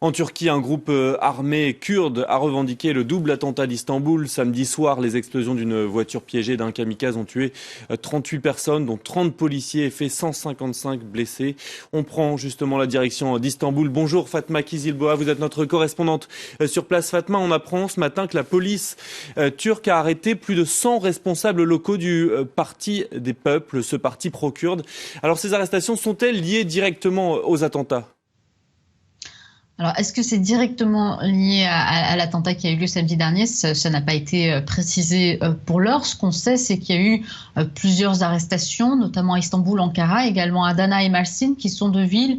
En Turquie, un groupe armé kurde a revendiqué le double attentat d'Istanbul. Samedi soir, les explosions d'une voiture piégée d'un kamikaze ont tué 38 personnes, dont 30 policiers, et fait 155 blessés. On prend justement la direction d'Istanbul. Bonjour Fatma Kizilboğa, vous êtes notre correspondante sur place. Fatma, on apprend ce matin que la police turque a arrêté plus de 100 responsables locaux du Parti des peuples, ce parti pro-kurde. Alors ces arrestations sont-elles liées directement aux attentats ? Alors, est-ce que c'est directement lié à l'attentat qui a eu lieu samedi dernier? Ça n'a pas été précisé pour l'heure. Ce qu'on sait, c'est qu'il y a eu plusieurs arrestations, notamment à Istanbul, Ankara, également à Adana et Mersin, qui sont deux villes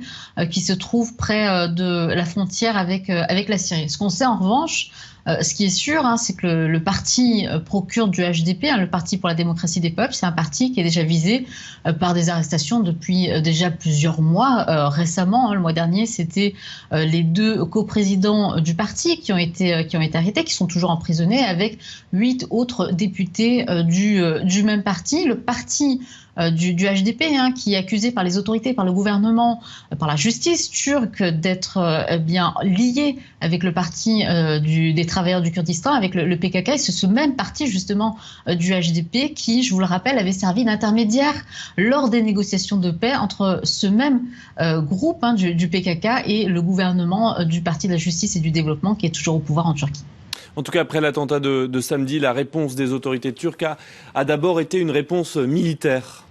qui se trouvent près de la frontière avec la Syrie. Ce qu'on sait en revanche, ce qui est sûr, c'est que le parti pro-kurde du HDP, le Parti pour la démocratie des peuples, c'est un parti qui est déjà visé par des arrestations depuis déjà plusieurs mois. Récemment, le mois dernier, c'était les deux coprésidents du parti qui ont été arrêtés, qui sont toujours emprisonnés, avec 8 autres députés du même parti. Le parti du HDP, qui est accusé par les autorités, par le gouvernement, par la justice turque d'être bien lié avec le parti des travailleurs du Kurdistan, avec le PKK. Et c'est ce même parti justement du HDP qui, je vous le rappelle, avait servi d'intermédiaire lors des négociations de paix entre ce même groupe du PKK et le gouvernement du Parti de la justice et du développement qui est toujours au pouvoir en Turquie. En tout cas, après l'attentat de samedi, la réponse des autorités turques a d'abord été une réponse militaire.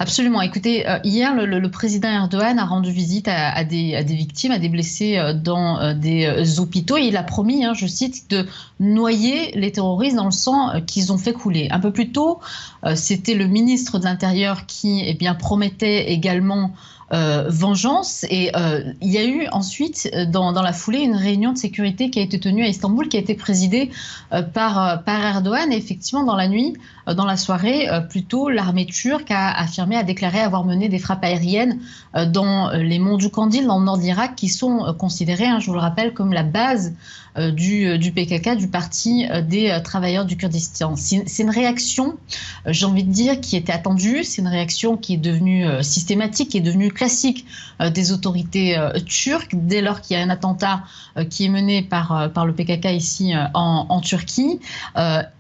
Absolument. Écoutez, hier, le président Erdogan a rendu visite à des victimes, à des blessés dans des hôpitaux. Et il a promis, je cite, de noyer les terroristes dans le sang qu'ils ont fait couler. Un peu plus tôt, c'était le ministre de l'Intérieur qui promettait également vengeance. Et il y a eu ensuite, dans la foulée, une réunion de sécurité qui a été tenue à Istanbul, qui a été présidée par Erdogan. Et effectivement, dans la nuit, dans la soirée, plutôt, l'armée turque a déclaré avoir mené des frappes aériennes dans les monts du Kandil, dans le nord de l'Irak, qui sont considérés, je vous le rappelle, comme la base du PKK, du Parti des travailleurs du Kurdistan. C'est une réaction, j'ai envie de dire, qui était attendue. C'est une réaction qui est devenue systématique, qui est devenue classique des autorités turques, dès lors qu'il y a un attentat qui est mené par le PKK ici en Turquie.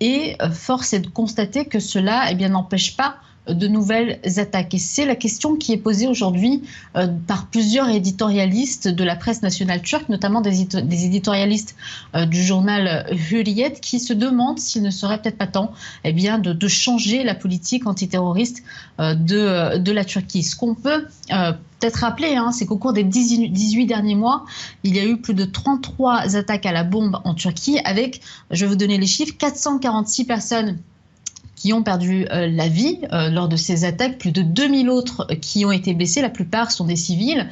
Et force est de constater que cela n'empêche pas de nouvelles attaques. Et c'est la question qui est posée aujourd'hui par plusieurs éditorialistes de la presse nationale turque, notamment des éditorialistes du journal Hürriyet, qui se demandent s'il ne serait peut-être pas temps de changer la politique antiterroriste de la Turquie. Ce qu'on peut peut-être rappeler, c'est qu'au cours des 18 derniers mois, il y a eu plus de 33 attaques à la bombe en Turquie, avec, je vais vous donner les chiffres, 446 personnes qui ont perdu la vie lors de ces attaques, plus de 2000 autres qui ont été blessés, la plupart sont des civils.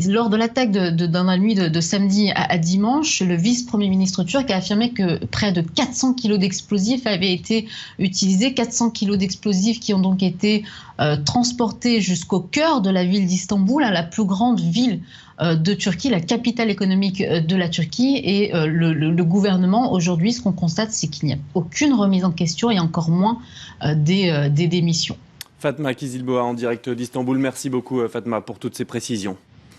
Lors de l'attaque dans la nuit de samedi à dimanche, le vice-premier ministre turc a affirmé que près de 400 kilos d'explosifs avaient été utilisés, 400 kilos d'explosifs qui ont donc été transportés jusqu'au cœur de la ville d'Istanbul, la plus grande ville de Turquie, la capitale économique de la Turquie. Et le gouvernement, aujourd'hui, ce qu'on constate, c'est qu'il n'y a aucune remise en question et encore moins des démissions. Fatma Kizilboğa en direct d'Istanbul. Merci beaucoup Fatma pour toutes ces précisions.